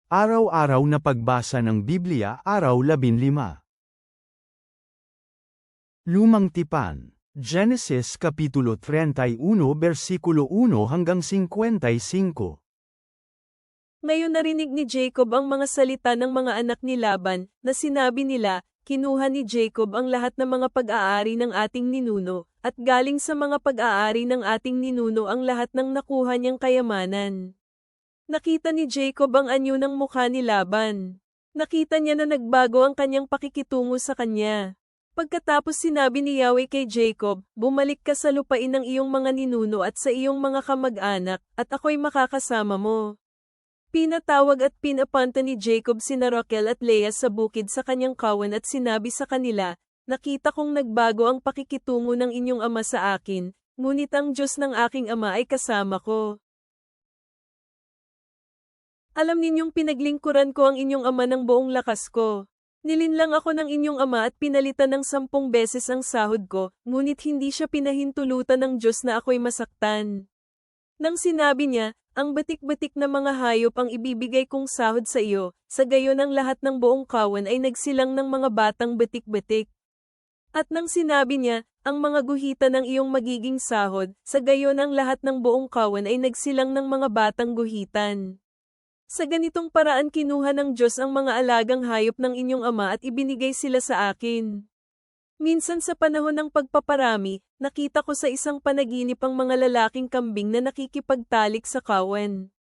Araw-araw na pagbasa ng Biblia, Araw 15. Lumang Tipan, Genesis Kapitulo 31 versikulo 1 hanggang 55. Ngayon narinig ni Jacob ang mga salita ng mga anak ni Laban, na sinabi nila, kinuha ni Jacob ang lahat ng mga pag-aari ng ating ninuno, at galing sa mga pag-aari ng ating ninuno ang lahat ng nakuha niyang kayamanan. Nakita ni Jacob ang anyo ng mukha ni Laban. Nakita niya na nagbago ang kanyang pakikitungo sa kanya. Pagkatapos sinabi ni Yahweh kay Jacob, bumalik ka sa lupain ng iyong mga ninuno at sa iyong mga kamag-anak, at ako'y makakasama mo. Pinatawag at pinapanta ni Jacob sina Rachel at Leah sa bukid sa kanyang kawan at sinabi sa kanila, nakita kong nagbago ang pakikitungo ng inyong ama sa akin, ngunit ang Diyos ng aking ama ay kasama ko. Alam ninyong pinaglingkuran ko ang inyong ama ng buong lakas ko. Nilinlang ako ng inyong ama at pinalitan ng 10 beses ang sahod ko, ngunit hindi siya pinahintulutan ng Diyos na ako'y masaktan. Nang sinabi niya, ang batik-batik na mga hayop ang ibibigay kong sahod sa iyo, sa gayon ang lahat ng buong kawan ay nagsilang ng mga batang batik-batik. At nang sinabi niya, ang mga guhita ng iyong magiging sahod, sa gayon ang lahat ng buong kawan ay nagsilang ng mga batang guhitan. Sa ganitong paraan kinuha ng Diyos ang mga alagang hayop ng inyong ama at ibinigay sila sa akin. Minsan sa panahon ng pagpaparami, nakita ko sa isang panaginip ang mga lalaking kambing na nakikipagtalik sa kawan.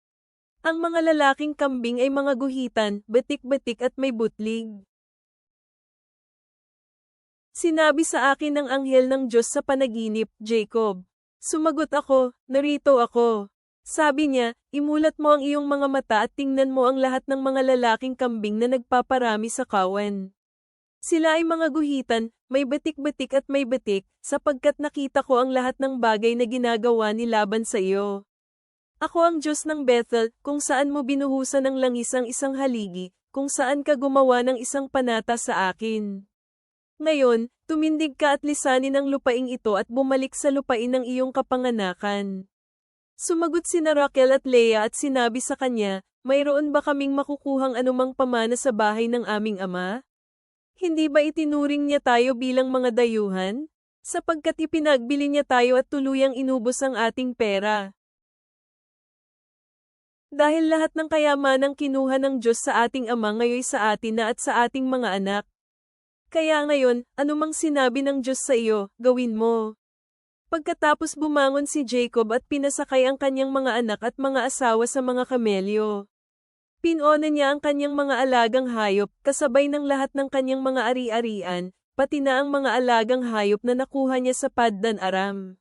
Ang mga lalaking kambing ay mga guhitan, batik-batik at may butlig. Sinabi sa akin ng anghel ng Diyos sa panaginip, Jacob. Sumagot ako, narito ako. Sabi niya, imulat mo ang iyong mga mata at tingnan mo ang lahat ng mga lalaking kambing na nagpaparami sa kawan. Sila ay mga guhitan, may batik-batik at may batik, sapagkat nakita ko ang lahat ng bagay na ginagawa ni Laban sa iyo. Ako ang Diyos ng Bethel, kung saan mo binuhusan ng langis ang isang haligi, kung saan ka gumawa ng isang panata sa akin. Ngayon, tumindig ka at lisanin ang lupaing ito at bumalik sa lupain ng iyong kapanganakan. Sumagot sina Rachel at Leah at sinabi sa kanya, mayroon ba kaming makukuhang anumang pamana sa bahay ng aming ama? Hindi ba itinuring niya tayo bilang mga dayuhan? Sapagkat ipinagbili niya tayo at tuluyang inubos ang ating pera. Dahil lahat ng kayamanang kinuha ng Diyos sa ating ama ngayon sa atin na at sa ating mga anak. Kaya ngayon, anumang sinabi ng Diyos sa iyo, gawin mo. Pagkatapos bumangon si Jacob at pinasakay ang kanyang mga anak at mga asawa sa mga kamelyo. Pinuna niya ang kanyang mga alagang hayop, kasabay ng lahat ng kanyang mga ari-arian, pati na ang mga alagang hayop na nakuha niya sa Paddan Aram.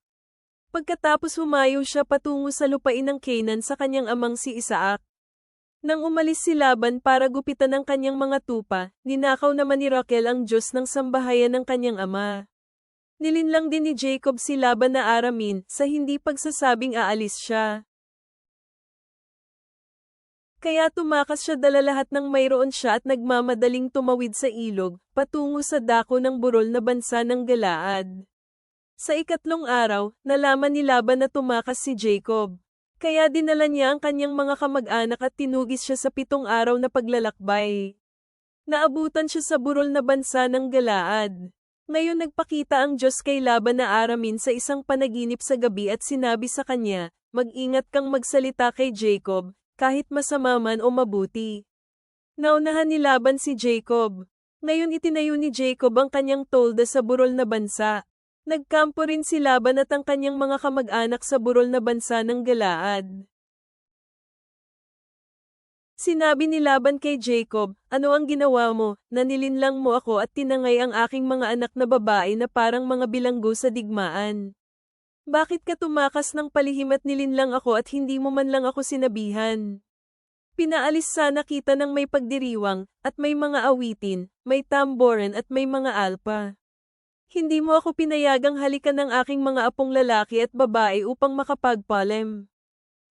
Pagkatapos humayo siya patungo sa lupain ng Canaan sa kanyang amang si Isaac. Nang umalis si Laban para gupitan ang kanyang mga tupa, ninakaw naman ni Rachel ang Diyos ng sambahayan ng kanyang ama. Nilinlang din ni Jacob si Laban na Aramin, sa hindi pagsasabing aalis siya. Kaya tumakas siya dala lahat ng mayroon siya at nagmamadaling tumawid sa ilog, patungo sa dako ng burol na bansa ng Galaad. Sa ikatlong araw, nalaman ni Laban na tumakas si Jacob. Kaya dinala niya ang kanyang mga kamag-anak at tinugis siya sa 7 araw na paglalakbay. Naabutan siya sa burol na bansa ng Galaad. Ngayon nagpakita ang Diyos kay Laban na Aramin sa isang panaginip sa gabi at sinabi sa kanya, mag-ingat kang magsalita kay Jacob, kahit masama man o mabuti. Naunahan ni Laban si Jacob. Ngayon itinayo ni Jacob ang kanyang tolda sa burol na bansa. Nagkampo rin si Laban at ang kanyang mga kamag-anak sa burol na bansa ng Galaad. Sinabi ni Laban kay Jacob, ano ang ginawa mo, na nilinlang mo ako at tinangay ang aking mga anak na babae na parang mga bilanggo sa digmaan? Bakit ka tumakas ng palihim at nilinlang ako at hindi mo man lang ako sinabihan? Pinaalis sana kita ng may pagdiriwang, at may mga awitin, may tamboran at may mga alpa. Hindi mo ako pinayagang halikan ng aking mga apong lalaki at babae upang makapagpalem.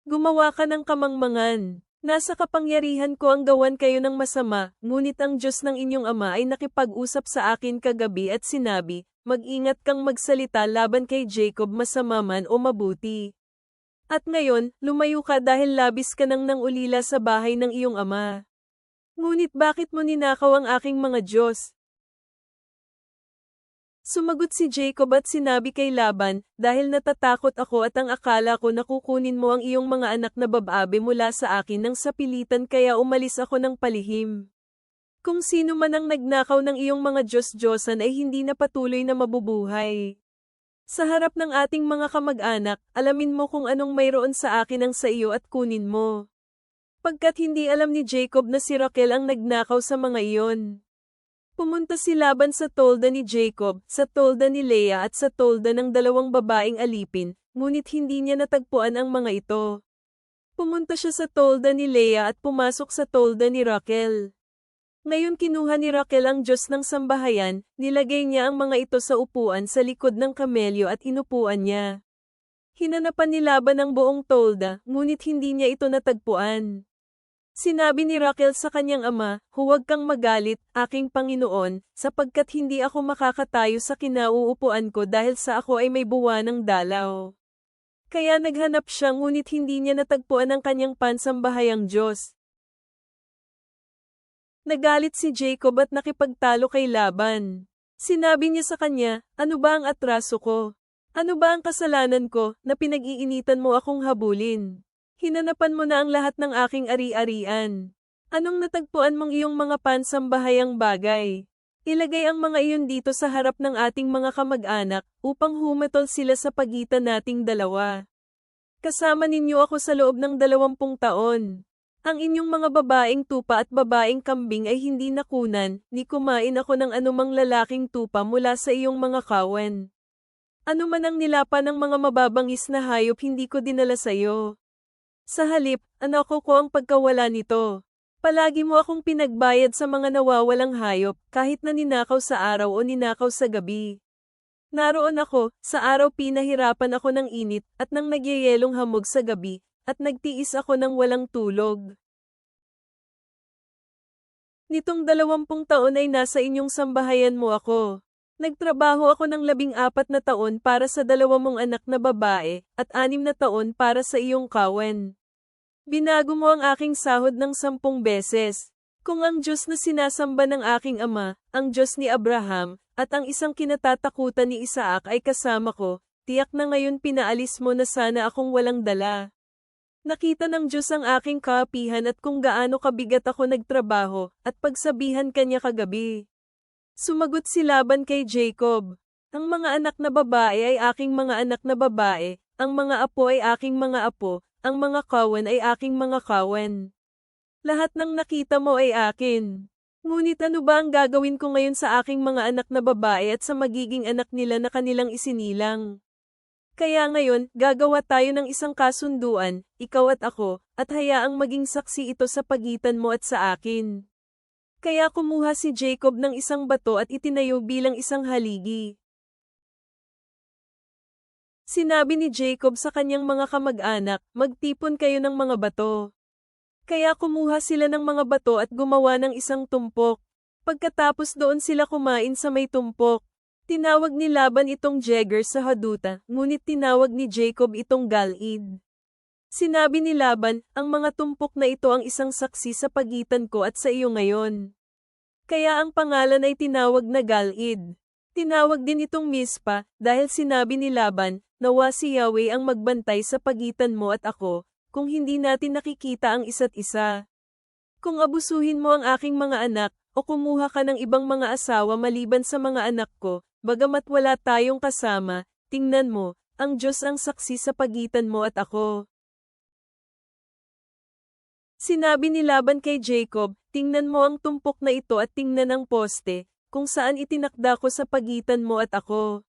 Gumawa ka ng kamangmangan. Nasa kapangyarihan ko ang gawan kayo ng masama, ngunit ang Diyos ng inyong ama ay nakipag-usap sa akin kagabi at sinabi, mag-ingat kang magsalita laban kay Jacob masama man o mabuti. At ngayon, lumayo ka dahil labis ka nang ulila sa bahay ng iyong ama. Ngunit bakit mo ninakaw ang aking mga Diyos? Sumagot si Jacob at sinabi kay Laban, dahil natatakot ako at ang akala ko na kukunin mo ang iyong mga anak na babae mula sa akin nang sapilitan kaya umalis ako ng palihim. Kung sino man ang nagnakaw ng iyong mga Diyos-Diyosan ay hindi na patuloy na mabubuhay. Sa harap ng ating mga kamag-anak, alamin mo kung anong mayroon sa akin ang sa iyo at kunin mo. Pagkat hindi alam ni Jacob na si Raquel ang nagnakaw sa mga iyon. Pumunta si Laban sa tolda ni Jacob, sa tolda ni Leah at sa tolda ng dalawang babaeng alipin, ngunit hindi niya natagpuan ang mga ito. Pumunta siya sa tolda ni Leah at pumasok sa tolda ni Raquel. Ngayon kinuha ni Raquel ang Diyos ng sambahayan, nilagay niya ang mga ito sa upuan sa likod ng kamelyo at inupuan niya. Hinanapan ni Laban ang buong tolda, ngunit hindi niya ito natagpuan. Sinabi ni Raquel sa kanyang ama, huwag kang magalit, aking Panginoon, sapagkat hindi ako makakatayo sa kinauupuan ko dahil sa ako ay may buwanang dalaw. Kaya naghanap siya ngunit hindi niya natagpuan ang kanyang pansambahayang Diyos. Nagalit si Jacob at nakipagtalo kay Laban. Sinabi niya sa kanya, ano ba ang atraso ko? Ano ba ang kasalanan ko, na pinag-iinitan mo akong habulin? Hinanapan mo na ang lahat ng aking ari-arian. Anong natagpuan mong iyong mga pansambahayang bagay? Ilagay ang mga iyon dito sa harap ng ating mga kamag-anak, upang humatol sila sa pagitan nating dalawa. Kasama ninyo ako sa loob ng 20 taon. Ang inyong mga babaeng tupa at babaeng kambing ay hindi nakunan, ni kumain ako ng anumang lalaking tupa mula sa iyong mga kawan. Ano man ang nilapa ng mga mababangis na hayop hindi ko dinala sa iyo. Sa halip, anak ko ang pagkawala nito. Palagi mo akong pinagbayad sa mga nawawalang hayop, kahit na ninakaw sa araw o ninakaw sa gabi. Naroon ako, sa araw pinahirapan ako ng init, at nang nagyayelong hamog sa gabi, at nagtiis ako ng walang tulog. Nitong 20 taon ay nasa inyong sambahayan mo ako. Nagtrabaho ako ng 14 na taon para sa 2 mong anak na babae, at 6 na taon para sa iyong kawan. Binago mo ang aking sahod ng 10 beses. Kung ang Diyos na sinasamba ng aking ama, ang Diyos ni Abraham, at ang isang kinatatakutan ni Isaac ay kasama ko, tiyak na ngayon pinaalis mo na sana akong walang dala. Nakita ng Diyos ang aking kaapihan at kung gaano kabigat ako nagtrabaho, at pagsabihan kanya kagabi. Sumagot si Laban kay Jacob, ang mga anak na babae ay aking mga anak na babae, ang mga apo ay aking mga apo, ang mga kawan ay aking mga kawan. Lahat ng nakita mo ay akin. Ngunit ano ba ang gagawin ko ngayon sa aking mga anak na babae at sa magiging anak nila na kanilang isinilang? Kaya ngayon, gagawa tayo ng isang kasunduan, ikaw at ako, at hayaang maging saksi ito sa pagitan mo at sa akin. Kaya kumuha si Jacob ng isang bato at itinayo bilang isang haligi. Sinabi ni Jacob sa kanyang mga kamag-anak, magtipon kayo ng mga bato. Kaya kumuha sila ng mga bato at gumawa ng isang tumpok. Pagkatapos doon sila kumain sa may tumpok. Tinawag ni Laban itong Jegar sa Haduta, ngunit tinawag ni Jacob itong Galid. Sinabi ni Laban, ang mga tumpok na ito ang isang saksi sa pagitan ko at sa iyo ngayon. Kaya ang pangalan ay tinawag na Galid. Tinawag din itong Mispa, dahil sinabi ni Laban, nawa si Yahweh ang magbantay sa pagitan mo at ako, kung hindi natin nakikita ang isa't isa. Kung abusuhin mo ang aking mga anak, o kumuha ka ng ibang mga asawa maliban sa mga anak ko, bagamat wala tayong kasama, tingnan mo, ang Diyos ang saksi sa pagitan mo at ako. Sinabi ni Laban kay Jacob, tingnan mo ang tumpok na ito at tingnan ang poste, kung saan itinakda ko sa pagitan mo at ako.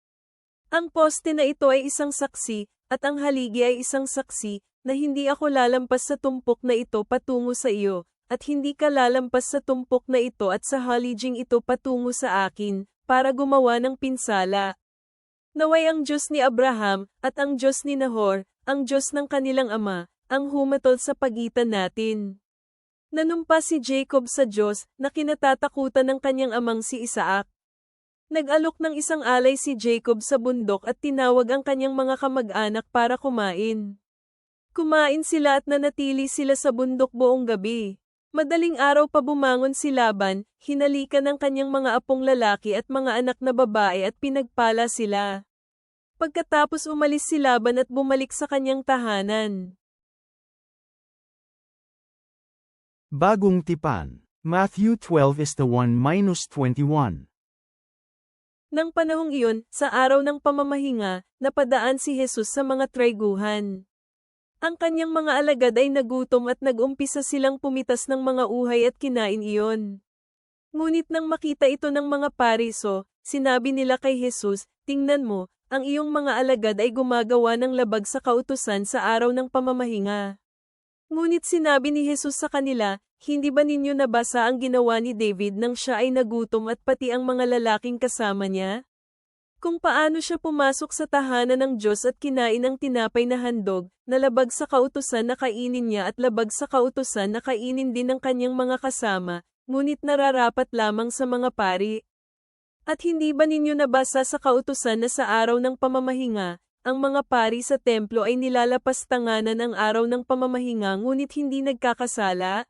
Ang poste na ito ay isang saksi, at ang haligi ay isang saksi, na hindi ako lalampas sa tumpok na ito patungo sa iyo, at hindi ka lalampas sa tumpok na ito at sa haliging ito patungo sa akin, para gumawa ng pinsala. Naway ang Diyos ni Abraham, at ang Diyos ni Nahor, ang Diyos ng kanilang ama, ang humatol sa pagitan natin. Nanumpa si Jacob sa Diyos, na kinatatakutan ng kanyang amang si Isaac. Nag-alok ng isang alay si Jacob sa bundok at tinawag ang kanyang mga kamag-anak para kumain. Kumain sila at nanatili sila sa bundok buong gabi. Madaling araw pa bumangon si Laban, hinalikan ng kanyang mga apong lalaki at mga anak na babae at pinagpala sila. Pagkatapos umalis si Laban at bumalik sa kanyang tahanan. Bagong tipan. Matthew 12:1-21. Nang panahong iyon, sa araw ng pamamahinga, napadaan si Jesus sa mga trayguhan. Ang kanyang mga alagad ay nagutom at nag-umpisa silang pumitas ng mga uhay at kinain iyon. Ngunit nang makita ito ng mga Pariso, sinabi nila kay Jesus, "Tingnan mo, ang iyong mga alagad ay gumagawa ng labag sa kautusan sa araw ng pamamahinga." Ngunit sinabi ni Jesus sa kanila, "Hindi ba ninyo nabasa ang ginawa ni David nang siya ay nagutom at pati ang mga lalaking kasama niya? Kung paano siya pumasok sa tahanan ng Diyos at kinain ang tinapay na handog, na labag sa kautusan na kainin niya at labag sa kautusan na kainin din ng kanyang mga kasama, ngunit nararapat lamang sa mga pari. At hindi ba ninyo nabasa sa kautusan na sa araw ng pamamahinga, ang mga pari sa templo ay nilalapastanganan ang araw ng pamamahinga ngunit hindi nagkakasala?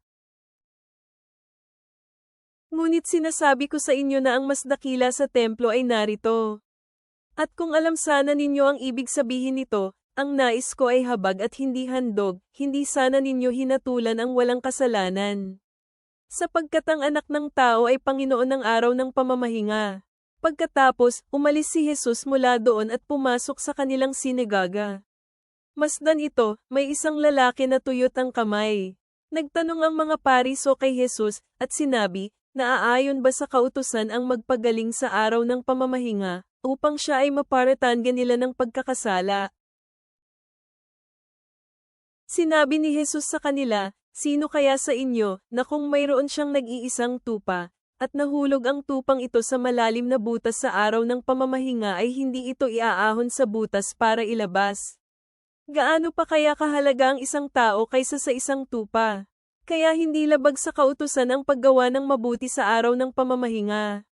Ngunit sinasabi ko sa inyo na ang mas dakila sa templo ay narito. At kung alam sana ninyo ang ibig sabihin nito, ang nais ko ay habag at hindi handog, hindi sana ninyo hinatulan ang walang kasalanan. Sapagkat ang anak ng tao ay Panginoon ng araw ng pamamahinga. Pagkatapos, umalis si Jesus mula doon at pumasok sa kanilang sinagoga. Masdan ito, may isang lalaki na tuyot ang kamay. Nagtanong ang mga Pariso kay Jesus, at sinabi, "Naaayon ba sa kautusan ang magpagaling sa araw ng pamamahinga, upang siya ay maparatanggan nila ng pagkakasala?" Sinabi ni Jesus sa kanila, "Sino kaya sa inyo, na kung mayroon siyang nag-iisang tupa, at nahulog ang tupang ito sa malalim na butas sa araw ng pamamahinga ay hindi ito iaahon sa butas para ilabas? Gaano pa kaya kahalaga ang isang tao kaysa sa isang tupa? Kaya hindi labag sa kautusan ang paggawa ng mabuti sa araw ng pamamahinga."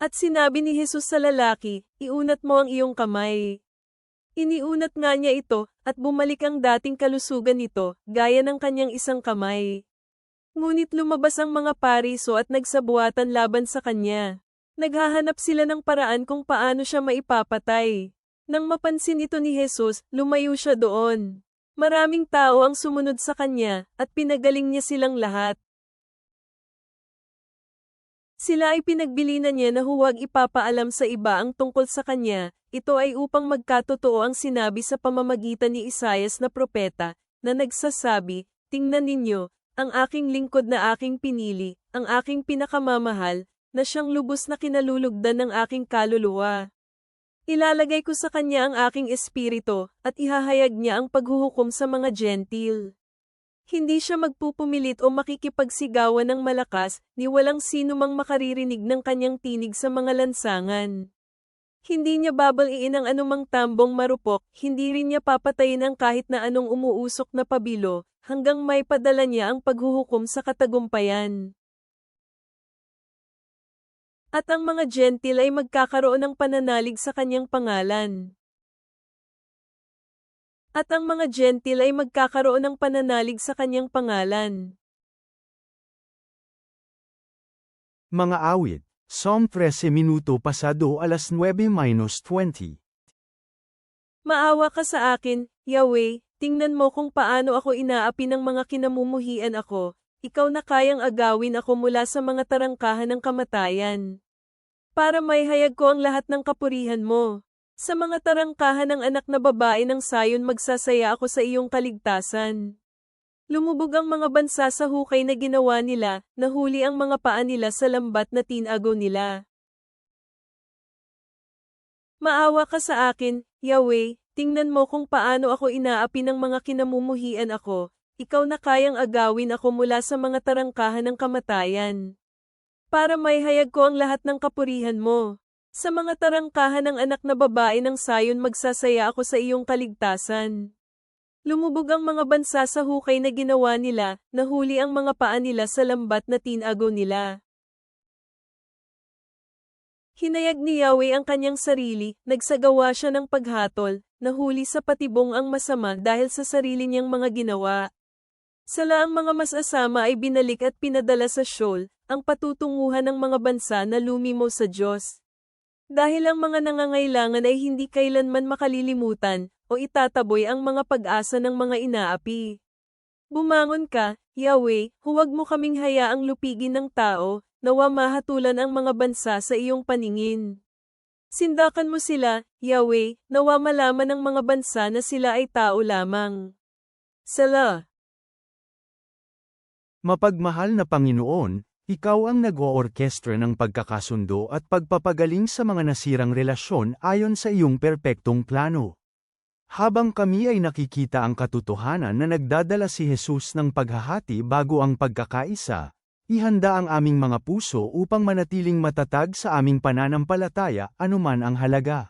At sinabi ni Jesus sa lalaki, "Iunat mo ang iyong kamay." Iniunat nga niya ito, at bumalik ang dating kalusugan nito, gaya ng kanyang isang kamay. Ngunit lumabas ang mga Pariso at nagsabuatan laban sa kanya. Naghahanap sila ng paraan kung paano siya maipapatay. Nang mapansin ito ni Jesus, lumayo siya doon. Maraming tao ang sumunod sa kanya, at pinagaling niya silang lahat. Sila ay pinagbilinan niya na huwag ipapaalam sa iba ang tungkol sa kanya, ito ay upang magkatotoo ang sinabi sa pamamagitan ni Isaias na propeta, na nagsasabi, "Tingnan ninyo, ang aking lingkod na aking pinili, ang aking pinakamamahal, na siyang lubos na kinalulugdan ng aking kaluluwa. Ilalagay ko sa kanya ang aking espiritu, at ihahayag niya ang paghuhukom sa mga Gentil." Hindi siya magpupumilit o makikipagsigawan ng malakas, ni walang sino mang makaririnig ng kanyang tinig sa mga lansangan. Hindi niya babaliin ang anumang tambong marupok, hindi rin niya papatayin ang kahit na anong umuusok na pabilo, hanggang may padala niya ang paghuhukom sa katagumpayan. At ang mga Gentil ay magkakaroon ng pananalig sa kanyang pangalan. At ang mga Gentil ay magkakaroon ng pananalig sa kanyang pangalan. Mga awit. Psalm 13 minuto pasado 9:20. Maawa ka sa akin, Yahweh, tingnan mo kung paano ako inaapi ng mga kinamumuhian ako, ikaw na kayang agawin ako mula sa mga tarangkahan ng kamatayan. Para maihayag ko ang lahat ng kapurihan mo. Sa mga tarangkahan ng anak na babae ng Sayon magsasaya ako sa iyong kaligtasan. Lumubog ang mga bansa sa hukay na ginawa nila, nahuli ang mga paa nila sa lambat na tinago nila. Maawa ka sa akin, Yahweh, tingnan mo kung paano ako inaapi ng mga kinamumuhian ako, ikaw na kayang agawin ako mula sa mga tarangkahan ng kamatayan. Para maihayag ko ang lahat ng kapurihan mo. Sa mga tarangkahan ng anak na babae ng Sayon magsasaya ako sa iyong kaligtasan. Lumubog ang mga bansa sa hukay na ginawa nila, nahuli ang mga paa nila sa lambat na tinago nila. Hinayag ni Yahweh ang kanyang sarili, nagsagawa siya ng paghatol, nahuli sa patibong ang masama dahil sa sarili niyang mga ginawa. Sala ang mga masasama ay binalik at pinadala sa Sheol, ang patutunguhan ng mga bansa na lumimo sa Diyos. Dahil ang mga nangangailangan ay hindi kailanman makalilimutan, o itataboy ang mga pag-asa ng mga inaapi. Bumangon ka, Yahweh, huwag mo kaming hayaang lupigin ng tao, nawa mahatulan ang mga bansa sa iyong paningin. Sindakan mo sila, Yahweh, nawa malaman ng mga bansa na sila ay tao lamang. Sala. Mapagmahal na Panginoon, ikaw ang nag-oorkestra ng pagkakasundo at pagpapagaling sa mga nasirang relasyon ayon sa iyong perpektong plano. Habang kami ay nakikita ang katotohanan na nagdadala si Jesus ng paghahati bago ang pagkakaisa, ihanda ang aming mga puso upang manatiling matatag sa aming pananampalataya anuman ang halaga.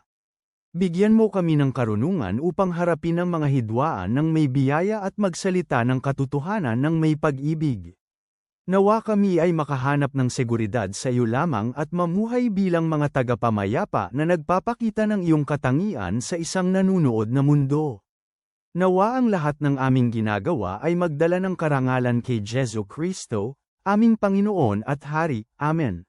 Bigyan mo kami ng karunungan upang harapin ang mga hidwaan ng may biyaya at magsalita ng katotohanan ng may pag-ibig. Nawa kami ay makahanap ng seguridad sa iyo lamang at mamuhay bilang mga tagapamayapa na nagpapakita ng iyong katangian sa isang nanunood na mundo. Nawa ang lahat ng aming ginagawa ay magdala ng karangalan kay Jesu Kristo, aming Panginoon at Hari. Amen.